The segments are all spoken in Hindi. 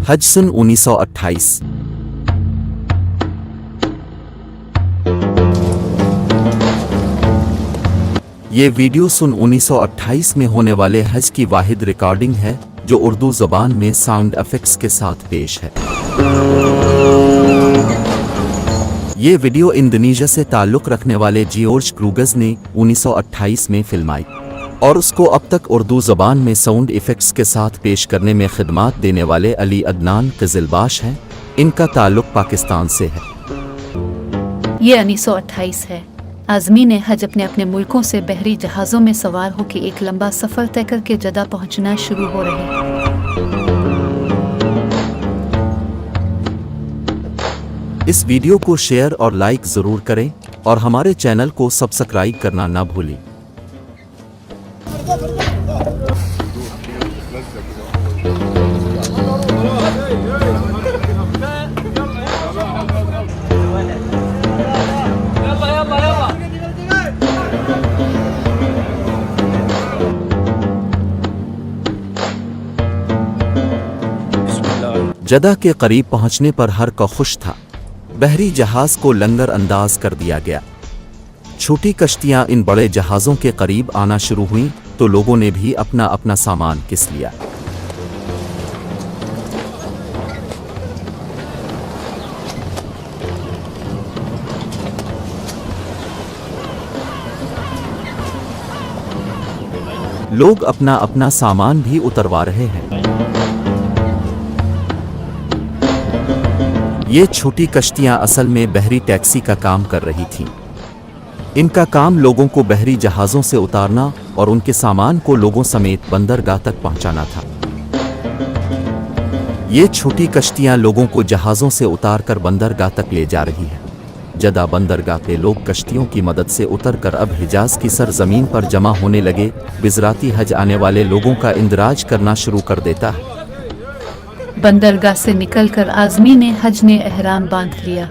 हज सन 1928। ये वीडियो सन 1928 में होने वाले हज की वाहिद रिकॉर्डिंग है जो उर्दू ज़बान में साउंड इफेक्ट्स के साथ पेश है। ये वीडियो इंडोनेशिया से ताल्लुक़ रखने वाले जियोर्ज क्रूगज ने 1928 में फिल्माई और उसको अब तक उर्दू ज़बान में साउंड इफ़ेक्ट्स के साथ पेश करने में खिदमात देने वाले अली अदनान क़िज़िलबाश हैं। इनका ताल्लुक़ पाकिस्तान से है। ये 1928 है। आज़मीन हज अपने मुल्कों से बहरी जहाज़ों में सवार होकर एक लंबा सफ़र तय करके जदा पहुंचना शुरू हो रहे हैं। इस वीडियो को शेयर और लाइक ज़रूर करें और हमारे चैनल को सब्सक्राइब करना ना भूलें। जदा के करीब पहुंचने पर हर कोई खुश था। बहरी जहाज को लंगर अंदाज कर दिया गया। छोटी कश्तियां इन बड़े जहाज़ों के करीब आना शुरू हुईं तो लोगों ने भी अपना अपना सामान किस लिया। लोग अपना अपना सामान भी उतरवा रहे हैं। ये छोटी कश्तियां असल में बहरी टैक्सी का काम कर रही थीं। इनका काम लोगों को बहरी जहाज़ों से उतारना और उनके सामान को लोगों समेत बंदरगाह तक पहुंचाना था। ये छोटी कश्तियां लोगों को जहाज़ों से उतारकर बंदरगाह तक ले जा रही हैं। जदा बंदरगाह पे लोग कश्तियों की मदद से उतरकर अब हिजाज की सरजमीन पर जमा होने लगे। बिजराती हज आने वाले लोगों का इंदराज करना शुरू कर देता है। बंदरगाह से निकलकर आज़मीन हज ने एहराम बांध लिया।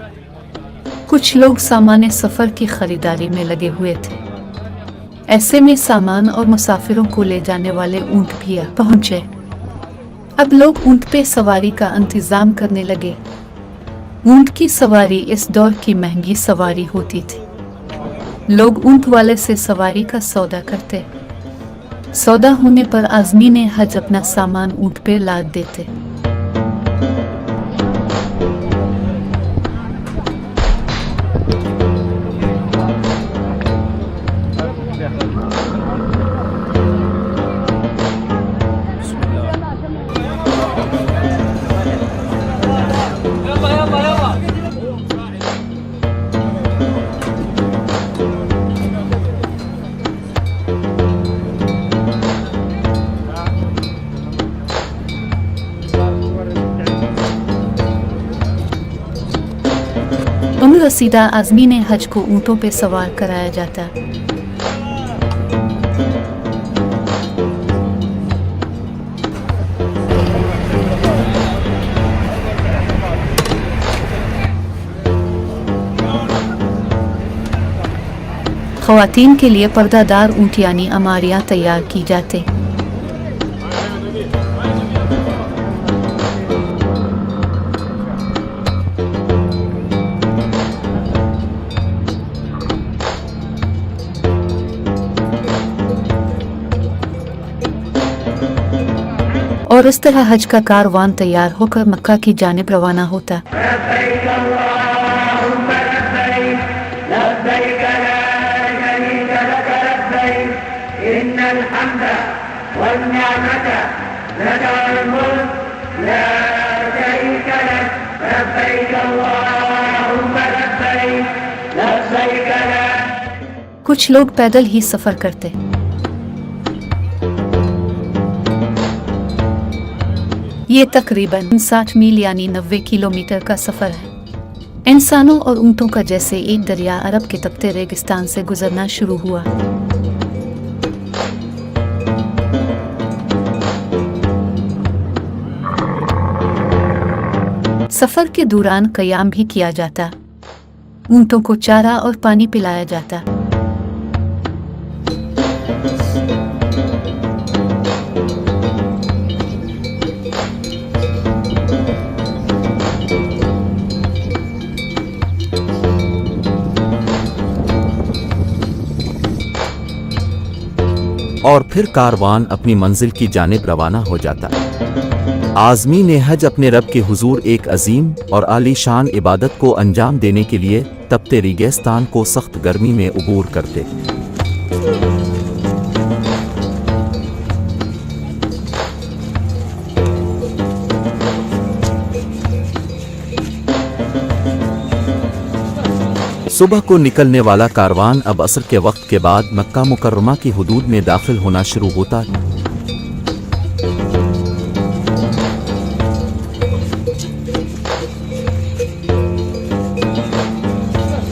कुछ लोग सामान सफ़र की खरीदारी में लगे हुए थे। ऐसे में सामान और मुसाफिरों को ले जाने वाले ऊंट भी पहुंचे। अब लोग ऊंट पे सवारी का इंतज़ाम करने लगे। ऊंट की सवारी इस दौर की महंगी सवारी होती थी। लोग ऊंट वाले से सवारी का सौदा करते। सौदा होने पर आज़मीन हज अपना सामान ऊंट पे लाद देते। सीधा आज़मीन हज को ऊँटों पे सवार कराया जाता। ख़वातीन के लिए पर्दादार ऊँट यानी अमारियाँ तैयार की जाते। और इस तरह हज का कारवान तैयार होकर मक्का की जानिब रवाना होता। कुछ लोग पैदल ही सफर करते। ये तकरीबन 60 मील यानी 90 किलोमीटर का सफ़र है। इंसानों और ऊँटों का जैसे एक दरिया अरब के तपते रेगिस्तान से गुजरना शुरू हुआ। सफ़र के दौरान क़याम भी किया जाता। ऊँटों को चारा और पानी पिलाया जाता। और फिर कारवान अपनी मंजिल की जानिब रवाना हो जाता है। आज़मी ने हज अपने रब के हुजूर एक अजीम और आलीशान इबादत को अंजाम देने के लिए तपते रेगिस्तान को सख्त गर्मी में उबूर करते। सुबह को निकलने वाला कारवान अब असर के वक्त के बाद मक्का मुकर्रमा की हुदूद में दाखिल होना शुरू होता है।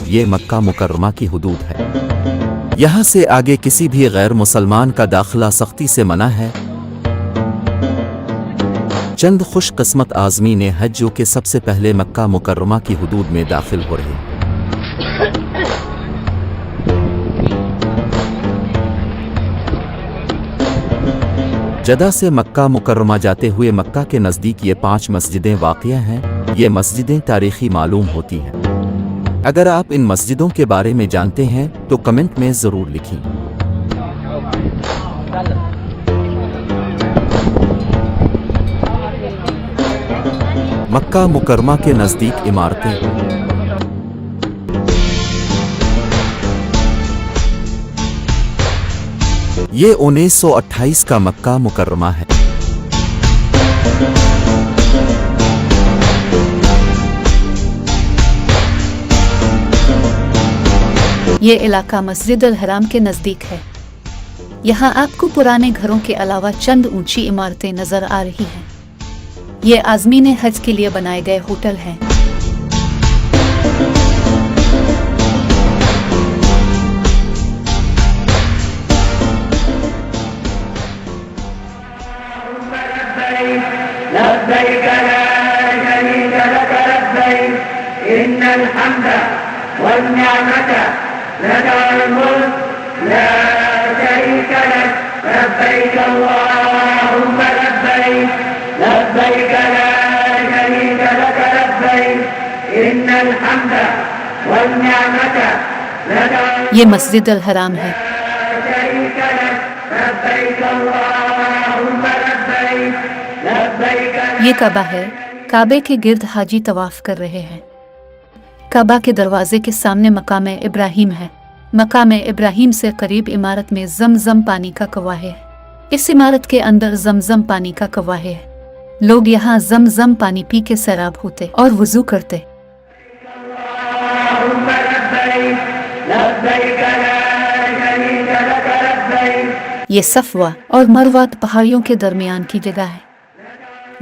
ये मक्का मुकर्रमा की हुदूद है। यहाँ से आगे किसी भी गैर मुसलमान का दाखिला सख्ती से मना है। चंद खुशकिस्मत आज़मी ने हज जो कि सबसे पहले मक्का मुकर्रमा की हुदूद में दाखिल हो रहे हैं। जदा से मक्का मुकर्रमा जाते हुए मक्का के नज़दीक ये 5 मस्जिदें वाक़िया हैं। ये मस्जिदें तारीख़ी मालूम होती हैं। अगर आप इन मस्जिदों के बारे में जानते हैं तो कमेंट में ज़रूर लिखें। मक्का मुकर्रमा के नज़दीक इमारतें। ये 1928 का मक्का मुकर्रमा है। ये इलाका मस्जिद अल हराम के नज़दीक है। यहाँ आपको पुराने घरों के अलावा चंद ऊंची इमारतें नजर आ रही हैं। ये आज़मीन हज के लिए बनाए गए होटल हैं। लब्बैक ला शरीक लक लब्बैक इन्नल हम्द वल निअमत लक वल मुल्क ला शरीक लक लब्बैक अल्लाहुम्मा लब्बैक लब्बैक ला शरीक लक लब्बैक इन्नल हम्द वल निअमत लक। ये मस्जिद अल हराम है। शरीक लक लब्बैक अल्लाहुम्मा लब्बैक। ये काबा है। काबे के गिर्द हाजी तवाफ कर रहे हैं। काबा के दरवाजे के सामने मकाम इब्राहिम है। मकाम इब्राहिम से करीब इमारत में जमजम पानी का कुआं है। इस इमारत के अंदर जमजम पानी का कुआं है। लोग यहाँ जमजम पानी पी के सैराब होते और वुजू करते। ये सफवा और मरवा पहाड़ियों के दरमियान की जगह है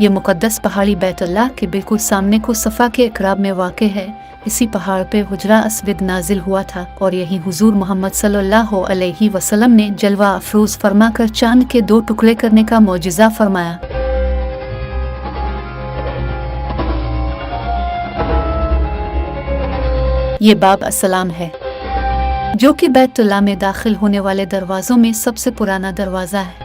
ये मुकद्दस पहाड़ी बैतुल्लाह के बिल्कुल सामने को सफ़ा के इकराब में वाक़े है। इसी पहाड़ पे हुजरा अस्वद नाजिल हुआ था और यही हुजूर मोहम्मद सल्लल्लाहु अलैहि वसल्लम ने जलवा अफरोज फरमा कर चांद के 2 टुकड़े करने का मौजिज़ा फरमाया। ये बाब अस्सलाम है जो कि बैतुल्लाह में दाखिल होने वाले दरवाज़ों में सबसे पुराना दरवाज़ा है।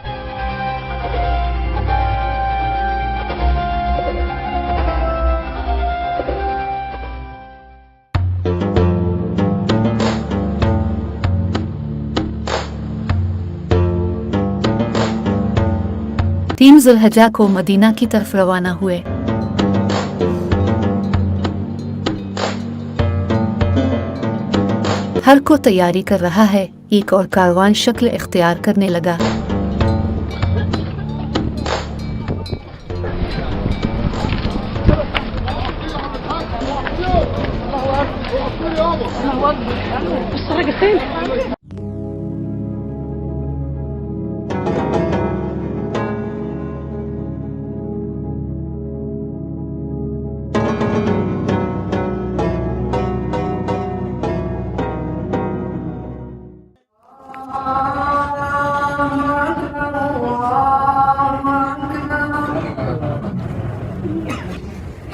तीन ज़ुल्हज्जा को मदीना की तरफ रवाना हुए। हर को तैयारी कर रहा है। एक और कारवान शक्ल इख्तियार करने लगा।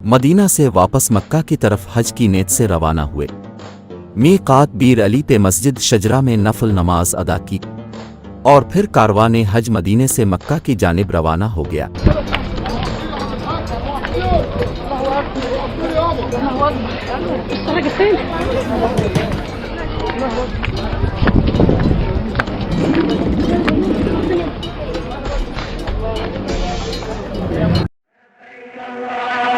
मदीना से वापस मक्का की तरफ हज की नीयत से रवाना हुए। मीकात बीर अली पे मस्जिद शजरा में नफल नमाज अदा की और फिर कारवाने हज मदीने से मक्का की जानिब रवाना हो गया।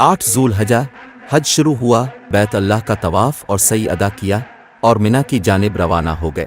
8 ज़ुल्हिज्जा हज शुरू हुआ। बैत अल्लाह का तवाफ और सई अदा किया और मिना की जानिब रवाना हो गए।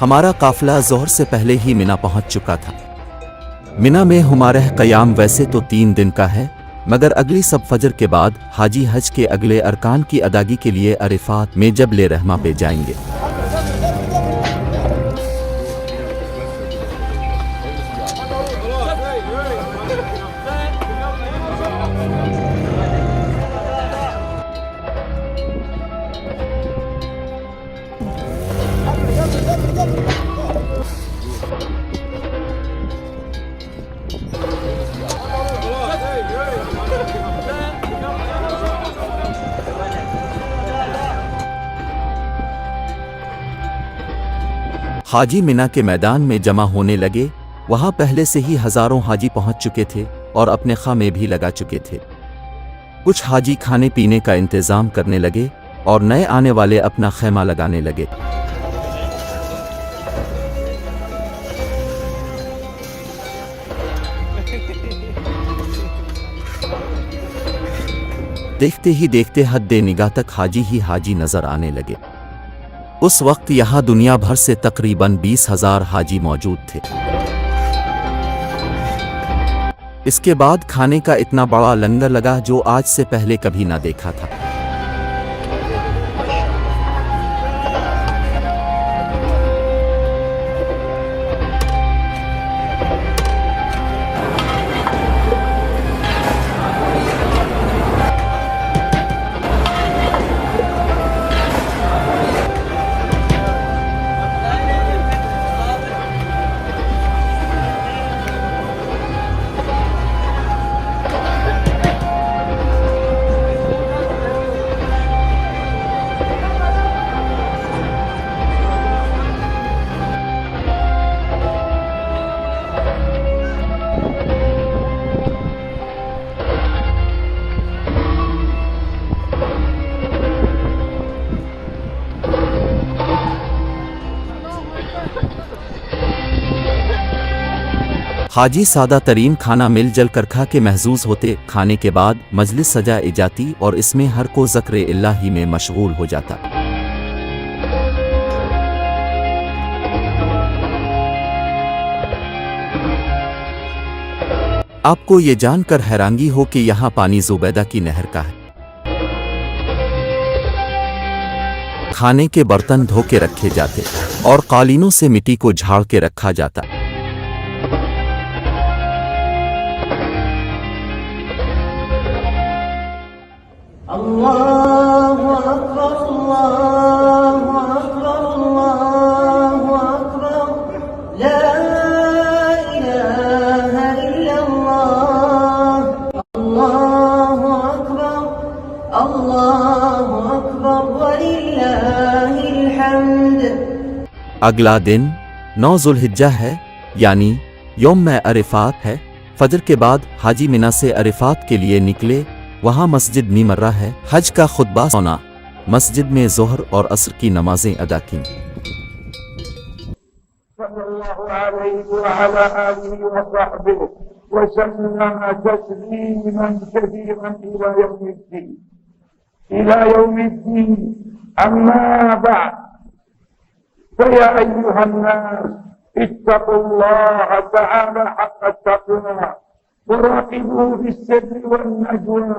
हमारा काफिला ज़ोहर से पहले ही मिना पहुंच चुका था। मिना में हमारा क़याम वैसे तो 3 दिन का है, मगर अगली सब फजर के बाद हाजी हज के अगले अरकान की अदागी के लिए अरफात में जबल रहमा पे जाएंगे। हाजी मिना के मैदान में जमा होने लगे। वहां पहले से ही हजारों हाजी पहुंच चुके थे और अपने खामे भी लगा चुके थे। कुछ हाजी खाने पीने का इंतजाम करने लगे और नए आने वाले अपना खैमा लगाने लगे। देखते ही देखते हद्दे निगाह तक हाजी ही हाजी नजर आने लगे। उस वक्त यहाँ दुनिया भर से तकरीबन 20,000 हाजी मौजूद थे। इसके बाद खाने का इतना बड़ा लंगर लगा जो आज से पहले कभी ना देखा था। हाजी सादा तरीन खाना मिल जल कर खा के महजूज होते। खाने के बाद मजलिस सजाई जाती और इसमें हर को ज़िक्र इलाही में मशगूल हो जाता। आपको ये जानकर हैरानगी हो कि यहाँ पानी जुबैदा की नहर का है। खाने के बर्तन धो के रखे जाते और कालीनों से मिट्टी को झाड़ के रखा जाता। अल्लाहु अकबर अल्लाहु अकबर अल्लाहु अकबर ला इलाहा इल्लल्लाह। अगला दिन 9 जुल्हिज्जा है, यानी यौम अरफात है। फजर के बाद हाजी मिना से अरफात के लिए निकले। वहाँ मस्जिद निमर्रा है। हज का खुतबा सुना। मस्जिद में ज़ोहर और असर की नमाजें अदा की। सल्लल्लाहु अलैहि वअला आलिहि वसहबिहि वसल्लम तस्लीमन कसीरन इला यौमिद्दीन अम्मा बअद फया अय्युहन्नास इत्तक़ुल्लाह तआला हक़्क़ तक़वा वराक़िबूहु बिस्सिर्रि वन्नजवा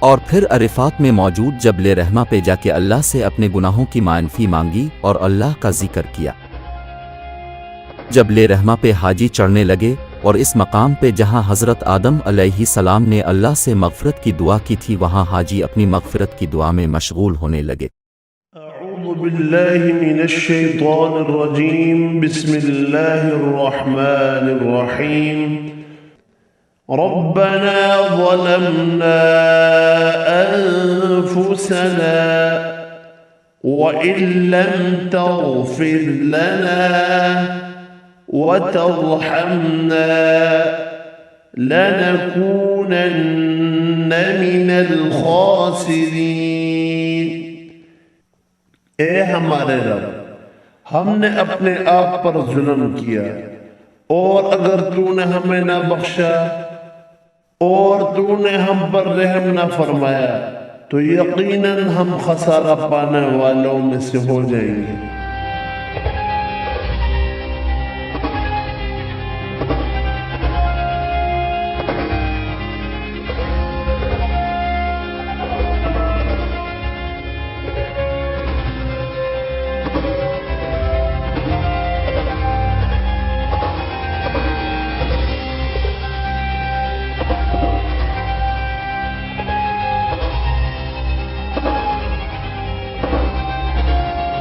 और फिर अरफात में मौजूद जबल रहमा पे जाके अल्लाह से अपने गुनाहों की माफ़ी मांगी और अल्लाह का जिक्र किया। जबल रहमा पे हाजी चढ़ने लगे और इस मकाम पे जहां हज़रत आदम अलैहिस्सलाम ने अल्लाह से मग़फ़िरत की दुआ की थी, वहां हाजी अपनी मग़फ़िरत की दुआ में मशगूल होने लगे। अऊज़ु बिल्लाहि मिनश शैतानिर रजीम, बिस्मिल्लाहिर रहमानिर रहीम। रब्बना ज़लमना अनफुसना व इल्लम तग़फिर लना व तर्हमना लनकूनन्न मिनल खासिरीन। ए हमारे रब, हमने अपने आप पर जुल्म किया और अगर तूने हमें ना बख्शा और तूने हम पर रहम ना फरमाया तो यकीनन हम खसारा पाने वालों में से हो जाएंगे।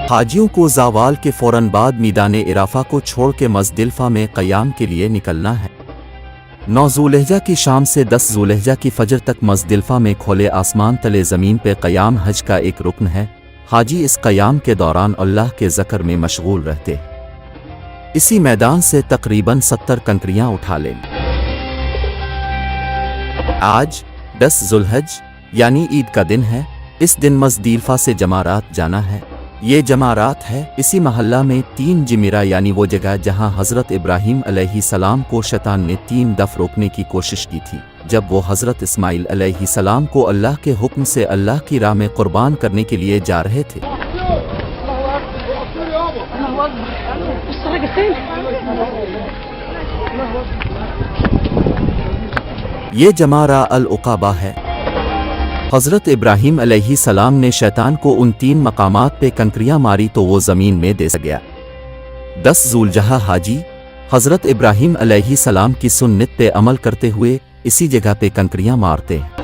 हाजियों को ज़वाल के फ़ौरन बाद मीदान इराफ़ा को छोड़ के मज़दिलफ़ा में क़याम के लिए निकलना है। 9 ज़ुल्हिज्जा की शाम से 10 ज़ुल्हिज्जा की फ़जर तक मज़दिलफ़ा में खोले आसमान तले ज़मीन पे क़याम हज का एक रुकन है। हाजी इस क़याम के दौरान अल्लाह के ज़िक्र में मशगूल रहते हैं। इसी मैदान से तकरीबन 70 कंकरियाँ उठा लें। आज 10 ज़ुल्हिज्जा यानी ईद का दिन है। इस दिन मज़दिलफ़ा से जमारात जाना है। ये जमारात है इसी महल्ला में 3 जिमिरा यानी वो जगह जहां हज़रत इब्राहीम अलैहिस्सलाम को शैतान ने 3 दफ़ रोकने की कोशिश की थी, जब वो हज़रत इस्माइल अलैहिस्सलाम को अल्लाह के हुक्म से अल्लाह की राह में कुर्बान करने के लिए जा रहे थे। ये जमारा अल-उक़बा है। हज़रत इब्राहीम अलैहिस्सलाम ने शैतान को उन 3 मकामात पे कंकरियाँ मारी तो वो ज़मीन में दे गया। 10 ज़ुल्हिज्जा हाजी हज़रत इब्राहीम अलैहिस्सलाम की सुन्नत पे अमल करते हुए इसी जगह पे कंकरियाँ मारते हैं।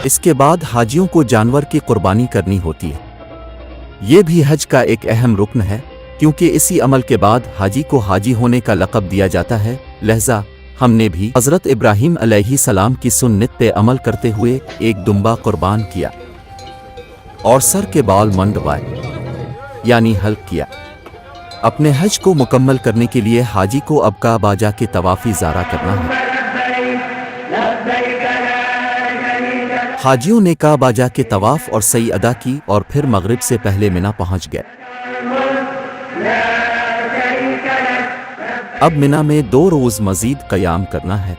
इसके बाद हाजियों को जानवर की कुर्बानी करनी होती है। ये भी हज का एक अहम रुकन है, क्योंकि इसी अमल के बाद हाजी को हाजी होने का लक़ब दिया जाता है। लिहाजा हमने भी हज़रत इब्राहीम अलैहिस्सलाम की सुन्नत पे अमल करते हुए एक दुम्बा कुर्बान किया और सर के बाल मंडवाए यानी हल्क किया। अपने हज को मुकम्मल करने के लिए हाजी को अब काबा जाके तवाफ़ी ज़ारा करना है। हाजियों ने काबा जाके तवाफ़ और सई अदा की और फिर मगरिब से पहले मिना पहुंच गए। अब मिना में 2 रोज़ मज़ीद क़याम करना है।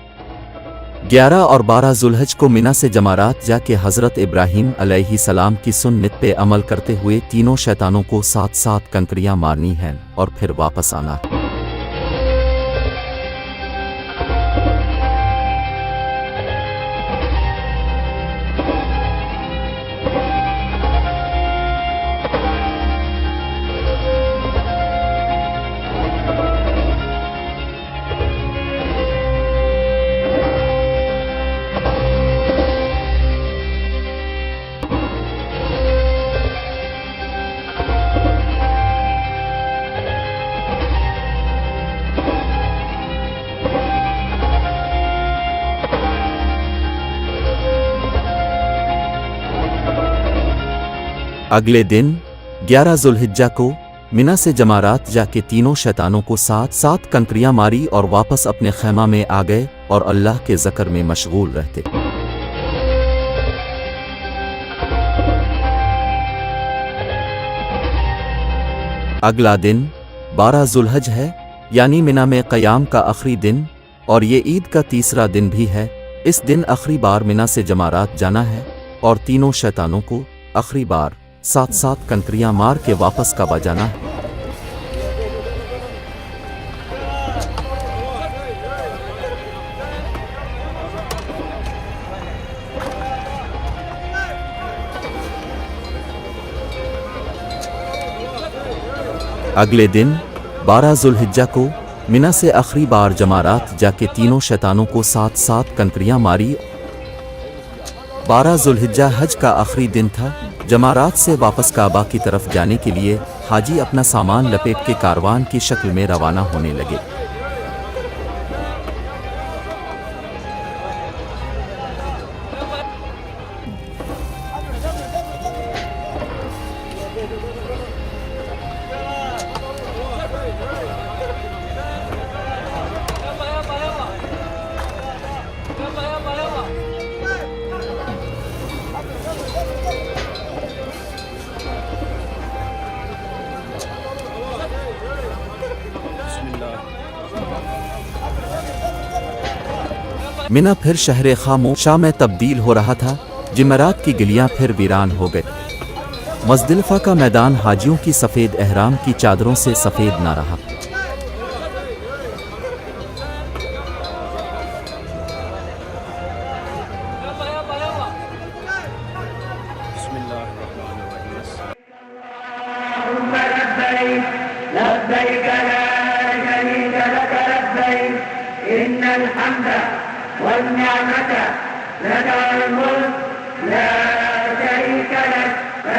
11 और 12 ज़ुल्हिज्जा को मिना से जमारात जाके हज़रत इब्राहीम अलैहिस्सलाम की सुन्नत पे अमल करते हुए तीनों शैतानों को 7-7 कंकरियाँ मारनी हैं और फिर वापस आना है। अगले दिन 11 जुल्हिज्जा को मिना से जमारात जाके तीनों शैतानों को 7 कंकरियां मारी और वापस अपने खैमा में आ गए और अल्लाह के ज़िक्र में मशगूल रहते। अगला दिन 12 जुल्हज है, यानी मिना में क़याम का आखिरी दिन, और ये ईद का तीसरा दिन भी है। इस दिन आखिरी बार मिना से जमारात जाना है और तीनों शैतानों को आखिरी बार 7 कंकरियां मार के वापस काबा जाना है। अगले दिन 12 जुल्हिज्जा को मिना से आखिरी बार जमारात जाके तीनों शैतानों को 7 कंकरियां मारी। 12 जुल्हिज्जा हज का आखिरी दिन था। जमारात से वापस काबा की तरफ जाने के लिए हाजी अपना सामान लपेट के कारवान की शक्ल में रवाना होने लगे। मिना फिर शहर खामोशा में तब्दील हो रहा था। जमरात की गलियां फिर वीरान हो गई। मज़दिलफ़ा का मैदान हाजियों की सफ़ेद एहराम की चादरों से सफ़ेद ना रहा।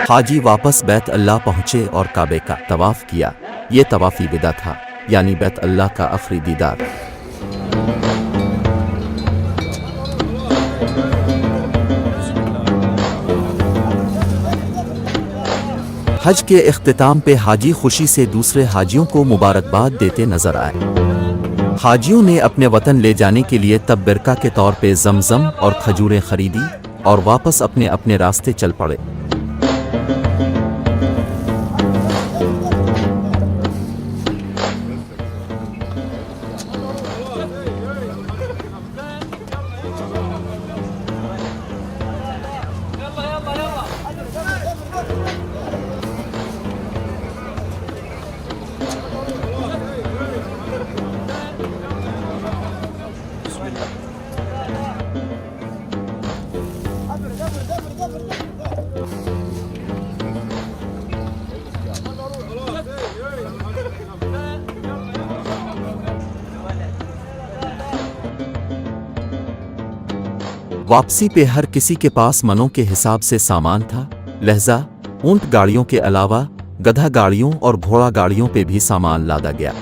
हाजी वापस बैत अल्लाह पहुँचे और काबे का तवाफ़ किया। ये तवाफ़ी विदा था, यानी बैत अल्लाह का आखिरी दीदार। हज के इख्तिताम पे हाजी खुशी से दूसरे हाजियों को मुबारकबाद देते नजर आए। हाजियों ने अपने वतन ले जाने के लिए तब बिरका के तौर पे जमजम और खजूरें खरीदी और वापस अपने अपने रास्ते चल पड़े। वापसी पे हर किसी के पास मनों के हिसाब से सामान था। लहजा ऊंट गाड़ियों के अलावा गधा गाड़ियों और घोड़ा गाड़ियों पे भी सामान लादा गया।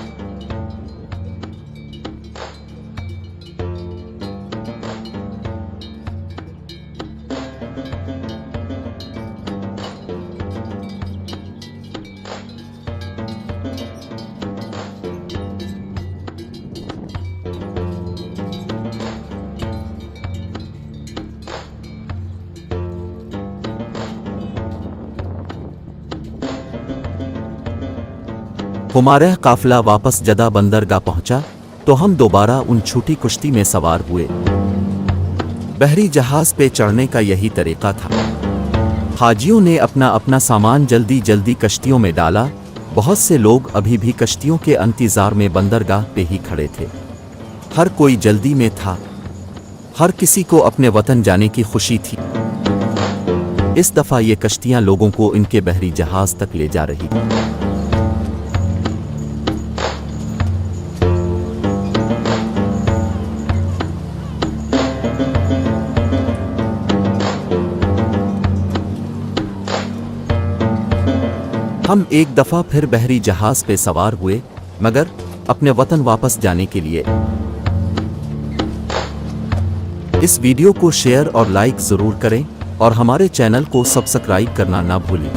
हमारा काफिला वापस जदा बंदरगाह पहुंचा तो हम दोबारा उन छोटी कुश्ती में सवार हुए। बहरी जहाज पे चढ़ने का यही तरीका था। हाजियों ने अपना अपना सामान जल्दी जल्दी कश्तियों में डाला। बहुत से लोग अभी भी कश्तियों के इंतजार में बंदरगाह पे ही खड़े थे। हर कोई जल्दी में था। हर किसी को अपने वतन जाने की खुशी थी। इस दफा ये कश्तियां लोगों को इनके बहरी जहाज तक ले जा रही। हम एक दफा फिर बहरी जहाज पे सवार हुए, मगर अपने वतन वापस जाने के लिए। इस वीडियो को शेयर और लाइक जरूर करें और हमारे चैनल को सब्सक्राइब करना ना भूलें।